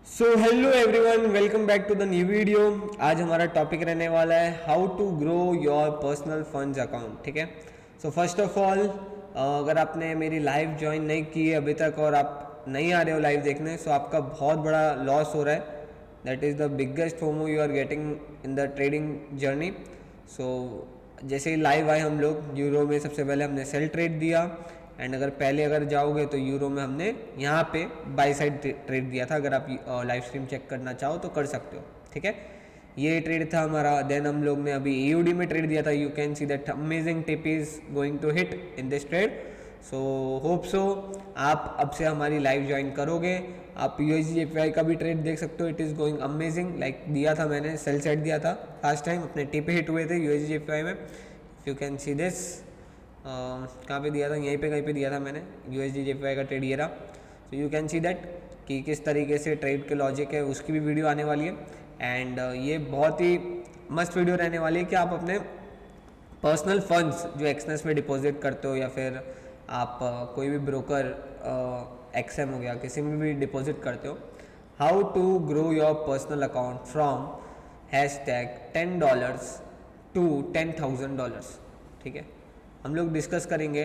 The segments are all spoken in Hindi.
So hello everyone, welcome back to the new video. आज हमारा टॉपिक रहने वाला है how to grow your personal funds account. ठीक है। सो फर्स्ट ऑफ ऑल, अगर आपने मेरी लाइव ज्वाइन नहीं की है अभी तक और आप नहीं आ रहे हो लाइव देखने, सो आपका बहुत बड़ा लॉस हो रहा है। That is the biggest FOMO you are getting in the trading journey. So जैसे ही लाइव आए हम लोग, यूरो में सबसे पहले हमने सेल ट्रेड दिया, एंड अगर जाओगे तो यूरो में हमने यहाँ पे बाई साइड ट्रेड दिया था। अगर आप लाइव स्ट्रीम चेक करना चाहो तो कर सकते हो। ठीक है, ये ट्रेड था हमारा। देन हम लोग ने अभी एयूडी में ट्रेड दिया था। You can see that amazing tip is going to hit in this trade. So hope so आप अब से हमारी लाइव ज्वाइन करोगे। आप USDJPY का भी ट्रेड देख सकते हो। It is going amazing. Like दिया था मैंने, सेल सेट दिया था लास्ट टाइम, अपने टिप हिट हुए थे USDJPY में। You can see this. कहाँ पे दिया था? यहीं पे कहीं पे दिया था मैंने USDJPY का ट्रेड ये रहा। So you can see that कि किस तरीके से ट्रेड के लॉजिक है, उसकी भी वीडियो आने वाली है। एंड ये बहुत ही मस्त वीडियो रहने वाली है कि आप अपने पर्सनल फंड्स जो एक्सनेस में डिपॉजिट करते हो, या फिर आप कोई भी ब्रोकर XM हो गया, किसी में भी डिपॉजिट करते हो, how to grow your personal account from $10 to $10,000। ठीक है, हम लोग डिस्कस करेंगे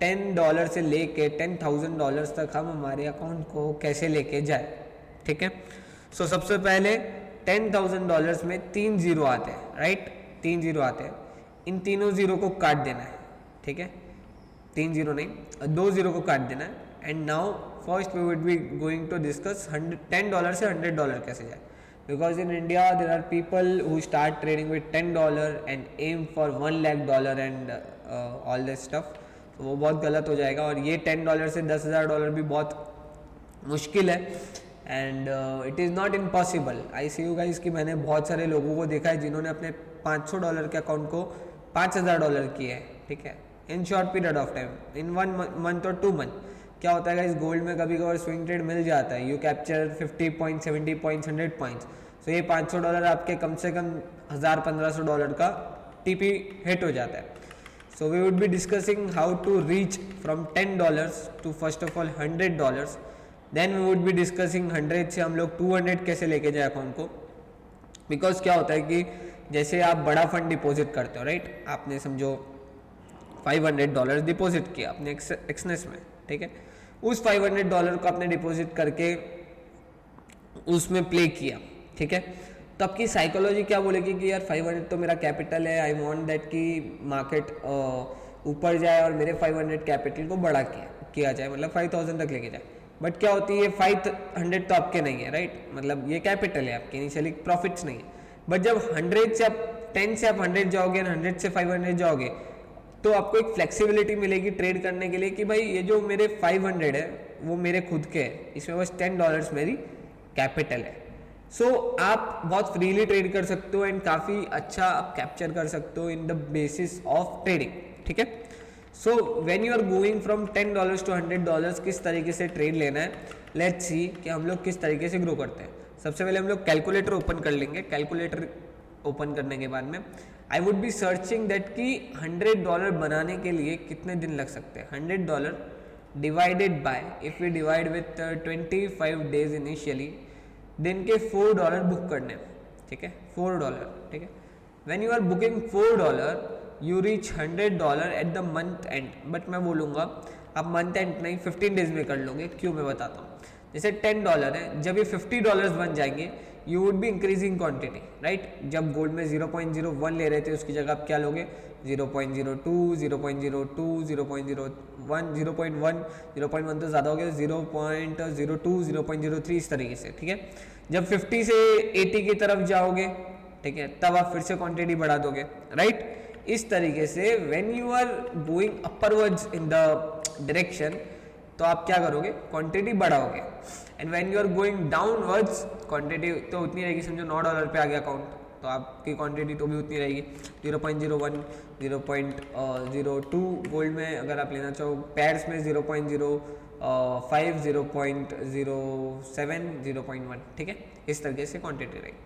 $10 से लेके $10,000 तक हम हमारे अकाउंट को कैसे लेके जाए। ठीक है। सो सबसे पहले $10,000 में 3 जीरो आते हैं, राइट? 3 जीरो आते हैं। इन तीनों जीरो को काट देना है। ठीक है, 3 जीरो नहीं, 2 जीरो को काट देना है। And now first we would be going to discuss $10 से $100 कैसे जाए। Because in India there are people who start trading with $10 and aim for $1,00,000 and all this stuff. तो वो बहुत गलत हो जाएगा। और ये $10 से $10,000 भी बहुत मुश्किल है। And it is not impossible. I see you guys कि मैंने बहुत सारे लोगों को देखा है जिन्होंने अपने $500 के अकाउंट को $5,000 किए हैं। ठीक है, in short period of time, in 1 month और 2 मंथ। क्या होता है इस गोल्ड में कभी कभार स्विंग ट्रेड मिल जाता है। You capture 50 point, 70 points, 100 points. So ये $500 आपके कम से कम $1,000-1,500 का TP हिट हो जाता है। So we would be discussing how to reach from $10 to first of all $100। Then we would be discussing 100 से हम लोग 200 कैसे लेके जाए अकाउंट को। बिकॉज क्या होता है कि जैसे आप बड़ा फंड डिपॉजिट करते हो, राइट? आपने समझो $500 डिपॉजिट किया अपने एक्सनेस में। ठीक है, उस $500 को आपने डिपॉजिट करके उसमें प्ले किया। ठीक है, तो आपकी साइकोलॉजी क्या बोलेगी कि यार 500 तो मेरा कैपिटल है, आई वांट दैट कि मार्केट ऊपर जाए और मेरे 500 कैपिटल को बड़ा किया जाए, मतलब 5,000 तक लेके जाए। बट क्या होती है, 500 तो आपके नहीं है, राइट? मतलब ये कैपिटल है आपके, इनिशियली प्रॉफिट्स नहीं है। बट जब 100 से आप 10 से आप 100 जाओगे, 100 से 500 जाओगे, तो आपको एक फ्लेक्सिबिलिटी मिलेगी ट्रेड करने के लिए कि भाई ये जो मेरे 500 है वो मेरे खुद के है, इसमें बस $10 मेरी कैपिटल है। सो आप बहुत फ्रीली ट्रेड कर सकते हो एंड काफ़ी अच्छा आप कैप्चर कर सकते हो in the basis of trading. ठीक है, so when you are going from $10 to $100 किस तरीके से ट्रेड लेना है, लेट्स सी कि हम लोग किस तरीके से ग्रो करते हैं। सबसे पहले हम लोग कैलकुलेटर ओपन कर लेंगे। कैलकुलेटर ओपन करने के बाद में आई वुड बी सर्चिंग दैट कि $100 बनाने के लिए कितने दिन लग सकते हैं। $100 divided by, if we divide with 25 days initially, दिन के $4 बुक करने हैं। ठीक है, $4। ठीक है, when you are booking $4 you reach $100 at the month end. But मैं बोलूँगा आप मंथ एंड नहीं 15 डेज में कर लोगे। क्यों, मैं बताता हूँ। जैसे $10 है, जब ये $50 बन जाएंगे you would be increasing quantity, right? जब गोल्ड में 0.01 ले रहे थे उसकी जगह आप क्या लोगे? 0.02, 0.02, 0.01, 0.1 तो ज़्यादा हो गया, 0.02, 0.03, इस तरीके से। ठीक है, जब 50 से 80 की तरफ जाओगे, ठीक है, तब आप फिर से क्वांटिटी बढ़ा दोगे, राइट? इस तरीके से when you are going upwards in the direction, तो आप क्या करोगे? क्वांटिटी बढ़ाओगे। And when you are going downwards, quantity तो उतनी रहेगी, समझो $9 पे आ गया अकाउंट, तो आपकी क्वांटिटी तो भी उतनी रहेगी। 0.01, 0.02 गोल्ड में अगर आप लेना चाहो, पैड्स में 0.05, 0.07, 0.1। ठीक है, इस तरीके से क्वांटिटी रहेगी।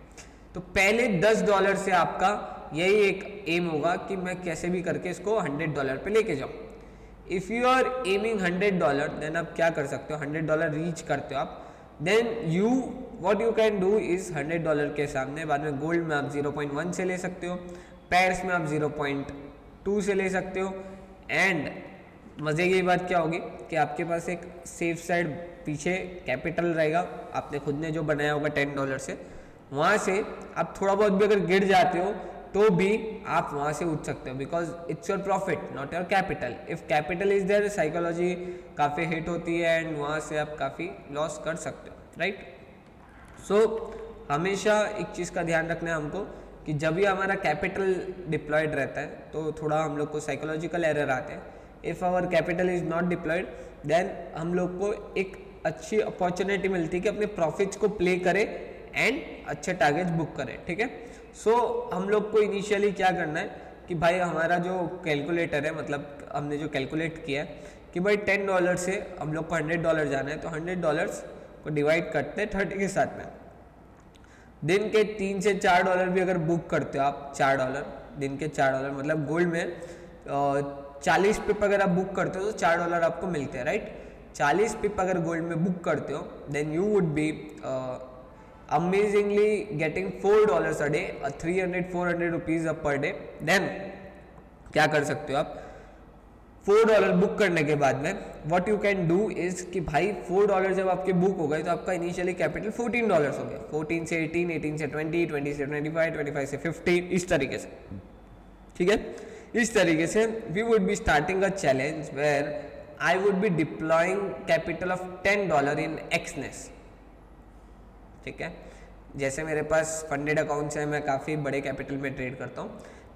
तो पहले $10 से आपका यही एक एम होगा कि मैं कैसे भी करके इसको $100 पे लेके जाऊँ। If you are aiming $100, then आप क्या कर सकते हो? $100 रीच करते हो आप, then you what you can do is $100 के सामने बाद में गोल्ड में आप 0.1 से ले सकते हो, पेयर्स में आप 0.2 से ले सकते हो। एंड मज़े की बात क्या होगी कि आपके पास एक सेफ साइड पीछे कैपिटल रहेगा, आपने खुद ने जो बनाया होगा $10 से, वहाँ से आप थोड़ा बहुत भी अगर गिर जाते हो तो भी आप वहाँ से उठ सकते हो, because it's your profit not your capital. If capital is there psychology काफ़ी हिट होती है एंड वहाँ से आप काफ़ी लॉस कर सकते हो, राइट। सो हमेशा एक चीज़ का ध्यान रखना है हमको कि जब भी हमारा कैपिटल डिप्लॉयड रहता है तो थोड़ा हम लोग को साइकोलॉजिकल एरर आते हैं। If our capital is not deployed then हम लोग को एक अच्छी अपॉर्चुनिटी मिलती है कि अपने प्रॉफिट्स को प्ले करें एंड अच्छे टारगेट्स बुक करें, ठीक है। सो हम लोग को इनिशियली क्या करना है कि भाई हमारा जो कैलकुलेटर है, मतलब हमने जो कैलकुलेट किया है कि भाई $10 से हम लोग को $100 जाना है, तो $100 को डिवाइड करते हैं 30 के साथ में। दिन के $3 से $4 भी अगर बुक करते हो आप, $4 दिन के $4 मतलब गोल्ड में 40 पिप अगर आप बुक करते हो तो $4 आपको मिलते हैं, राइट। 40 पिप अगर गोल्ड में बुक करते हो then you would be amazingly getting $4 a day, 300-400 rupees per day. Then क्या कर सकते हो आप, $4 बुक करने के बाद में what you can do is कि भाई $4 जब आपके बुक हो गए तो आपका इनिशियली कैपिटल $14 हो गया, 14 से 18, 18 से 20, 20 से 25, 25 से 50, इस तरीके से, ठीक है। इस तरीके से we would be starting a challenge where I would be deploying capital of $10 in Exness, ठीक है। जैसे मेरे पास फंडेड अकाउंट्स है, मैं काफ़ी बड़े कैपिटल में ट्रेड करता हूँ,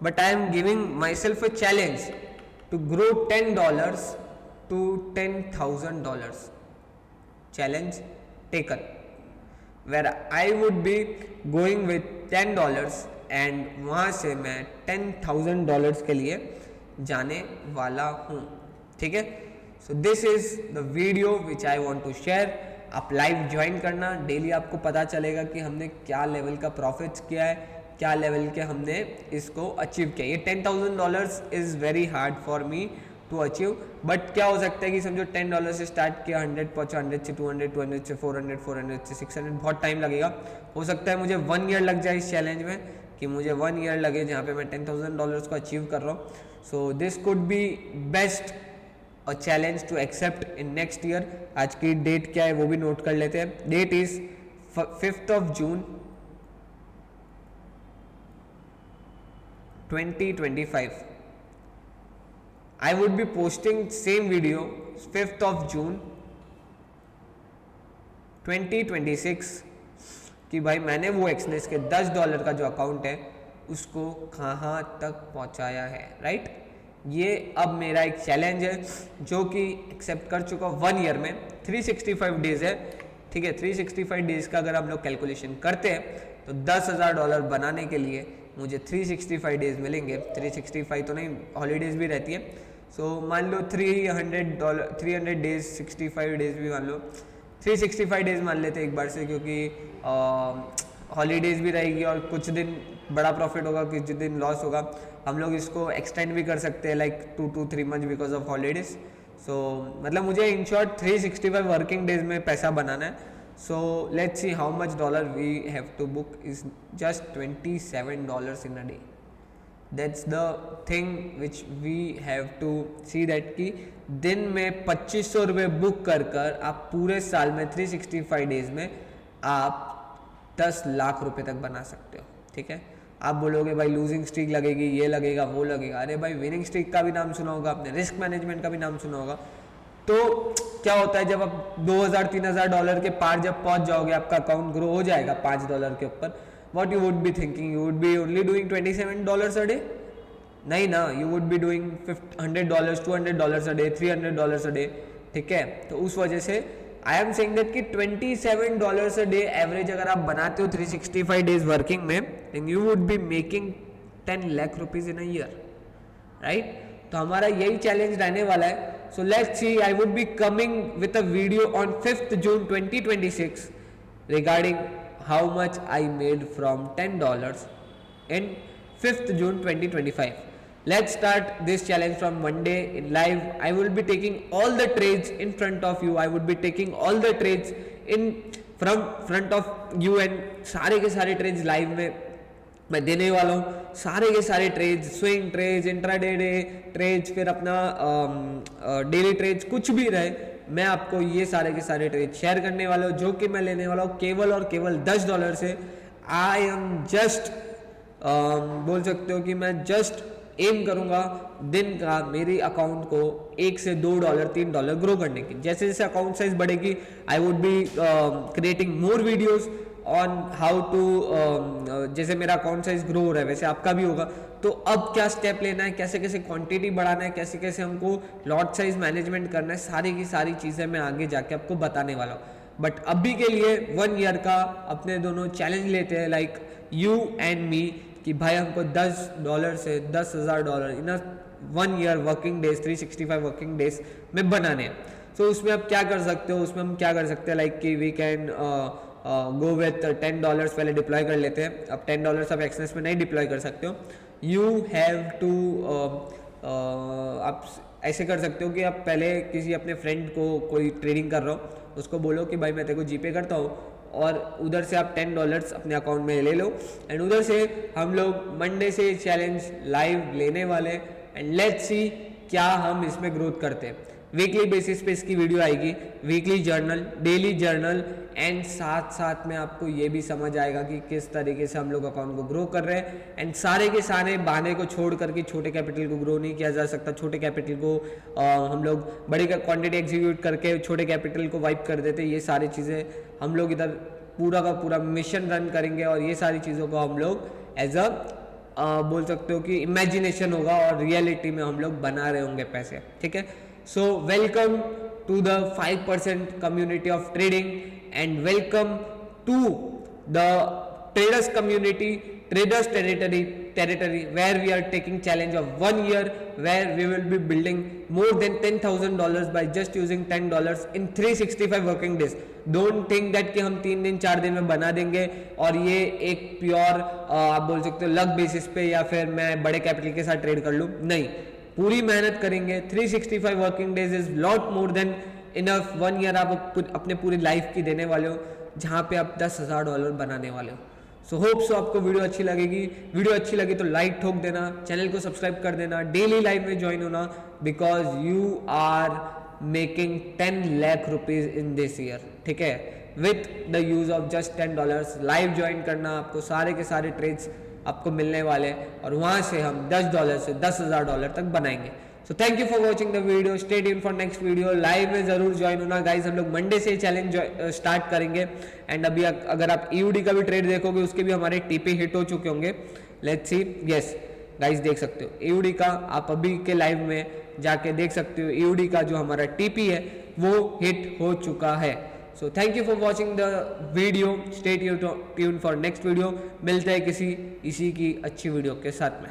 but I am giving my self a challenge to grow $10 to $10,000. Challenge taken, where I would be going with $10 and वहाँ से मैं $10,000 के लिए जाने वाला हूँ, ठीक है। So this is the video which I want to share. आप लाइव ज्वाइन करना, डेली आपको पता चलेगा कि हमने क्या लेवल का प्रॉफिट्स किया है, क्या लेवल के हमने इसको अचीव किया। ये $10,000 is very hard for me to achieve, but क्या हो सकता है कि समझो $10 से स्टार्ट किया, 100 पहुँचा, 100 से 200, 200 से 400, 400 से 600, बहुत टाइम लगेगा। हो सकता है मुझे 1 ईयर लग जाए इस चैलेंज में, कि मुझे 1 ईयर लगे जहाँ पे मैं $10,000 को अचीव कर रहा हूँ। So this could be best a challenge to accept in next year. आज की डेट क्या है वो भी नोट कर लेते हैं। That is 5 June 2025. I would be posting same video 5 June 2026 कि भाई मैंने वो एक्सनेस के $10 का जो अकाउंट है उसको कहाँ तक पहुँचाया है, राइट। ये अब मेरा एक चैलेंज है जो कि एक्सेप्ट कर चुका 1 ईयर में। 365 डेज है, ठीक है। 365 डेज का अगर हम लोग कैलकुलेशन करते हैं तो $10,000 बनाने के लिए मुझे 365 डेज मिलेंगे। 365 तो नहीं, हॉलीडेज भी रहती है। सो मान लो $300 डेज, 65 डेज भी मान लो, 365 डेज मान लेते हैं एक बार से, क्योंकि हॉलीडेज भी रहेगी और कुछ दिन बड़ा प्रॉफिट होगा, कुछ दिन लॉस होगा। हम लोग इसको एक्सटेंड भी कर सकते हैं like 2 to 3 month because of holidays. So मतलब मुझे इन शॉर्ट 365 वर्किंग डेज में पैसा बनाना है। So let's see how much dollar we have to book is just $27 in a day. That's the thing which we have to see that कि दिन में 2500 रुपये बुक कर आप पूरे साल में 365 डेज में आप 10 लाख रुपए तक बना सकते हो, ठीक है। आप बोलोगे भाई लूजिंग स्ट्रीक लगेगी, ये लगेगा, वो लगेगा। अरे भाई विनिंग स्ट्रीक का भी नाम सुना होगा आपने, रिस्क मैनेजमेंट का भी नाम सुना होगा। तो क्या होता है जब आप $2,000-3,000 के पार जब पहुंच जाओगे, आपका अकाउंट ग्रो हो जाएगा $5 के ऊपर, what you would be thinking, you would B only doing $27 a day? नहीं ना, you would be doing $100, $200 a day, $300 a day, ठीक है। तो उस वजह से आई एम सेइंग दैट कि $27 अ डे एवरेज अगर आप बनाते हो 365 डेज वर्किंग में, then you would be making 10 lakh rupees in a year, right. तो हमारा यही चैलेंज रहने वाला है। So let's see, I would be coming with a video on 5th June 2026 regarding how much I made from $10 in 5th June 2025. Let's start this challenge from Monday in live. I will be taking all the trades in front of you. I would be taking all the trades in from front of you and सारे के सारे ट्रेड्स लाइव में मैं देने वाला हूँ, सारे के सारे trades, swing trades, intraday trades, फिर अपना डेली ट्रेड्स, कुछ भी रहे मैं आपको ये सारे के सारे ट्रेड शेयर करने वाला हूँ, जो कि मैं लेने वाला हूँ केवल और केवल $10 से। आई एम जस्ट बोल सकते हो कि मैं जस्ट एम करूंगा दिन का मेरी अकाउंट को $1 से $2 $3 ग्रो करने की। जैसे जैसे अकाउंट साइज बढ़ेगी I would be creating more videos on how to, जैसे मेरा अकाउंट साइज ग्रो हो रहा है वैसे आपका भी होगा, तो अब क्या स्टेप लेना है, कैसे कैसे क्वांटिटी बढ़ाना है, कैसे कैसे हमको लॉट साइज मैनेजमेंट करना है, सारी की सारी चीज़ें मैं आगे जाके आपको बताने वाला हूँ। बट अभी के लिए 1 ईयर का अपने दोनों चैलेंज लेते हैं, लाइक यू एंड मी, कि भाई हमको $10 से $10,000 इन 1 year working days 365 working days में बनाने हैं। सो उसमें आप क्या कर सकते हो, उसमें हम क्या कर सकते हैं, लाइक कि वी कैन गो विथ $10 पहले डिप्लॉय कर लेते हैं। अब $10 आप एक्सनेस में नहीं डिप्लॉय कर सकते हो, यू हैव टू, आप ऐसे कर सकते हो कि आप पहले किसी अपने फ्रेंड को, कोई ट्रेडिंग कर रहा हो उसको बोलो कि भाई मैं तेरे को जीपे करता हूँ, और उधर से आप $10 अपने अकाउंट में ले लो, एंड उधर से हम लोग मंडे से चैलेंज लाइव लेने वाले, एंड लेट्स सी क्या हम इसमें ग्रोथ करते हैं। वीकली बेसिस पे इसकी वीडियो आएगी, weekly journal, daily journal, and साथ साथ में आपको ये भी समझ आएगा कि किस तरीके से हम लोग अकाउंट को ग्रो कर रहे हैं। एंड सारे के सारे बहाने को छोड़ करके छोटे कैपिटल को ग्रो नहीं किया जा सकता, छोटे कैपिटल को हम लोग बड़ी क्वांटिटी एग्जीक्यूट करके छोटे कैपिटल को वाइप कर देते। ये सारी चीज़ें हम लोग इधर पूरा का पूरा मिशन रन करेंगे, और ये सारी चीज़ों को हम लोग एज अ बोल सकते हो कि इमेजिनेशन होगा, और रियलिटी में हम लोग बना रहे होंगे पैसे, ठीक है। So welcome to the 5% community of trading, and welcome to the traders community, traders territory, where we are taking challenge of 1 year, where we will be building more than $10,000 by just using $10 in 365 working days. Don't think that कि हम 3 दिन 4 दिन में बना देंगे और ये एक प्योर आप बोल सकते हो लक बेसिस पे या फिर मैं बड़े कैपिटल के साथ ट्रेड कर लूँ, नहीं, पूरी मेहनत करेंगे। 365 working days is lot more than enough. 1 year आप अपने पूरी लाइफ की देने वाले हो, जहाँ पे आप $10,000 बनाने वाले हो। सो होप सो आपको वीडियो अच्छी लगेगी। वीडियो अच्छी लगी तो लाइक ठोक देना, चैनल को सब्सक्राइब कर देना, डेली लाइव में ज्वाइन होना, because you are making 10 lakh rupees in this year, ठीक है, with the use of just $10। Live join करना, आपको सारे के सारे ट्रेड्स आपको मिलने वाले हैं, और वहां से हम $10 से $10,000 तक बनाएंगे। So thank you for watching the video, stay tuned for next video. Live में जरूर ज्वाइन होना गाइज, हम लोग मंडे से चैलेंज स्टार्ट करेंगे। एंड अभी अगर आप ईयूडी का भी ट्रेड देखोगे उसके भी हमारे टीपी हिट हो चुके होंगे। लेट्स सी, यस गाइज देख सकते हो ईयूडी का, आप अभी के लाइव में जाके देख सकते हो ईयूडी का जो हमारा टीपी है वो हिट हो चुका है। So thank you for watching the video, stay tuned for next video. मिलते हैं किसी इसी की अच्छी वीडियो के साथ में।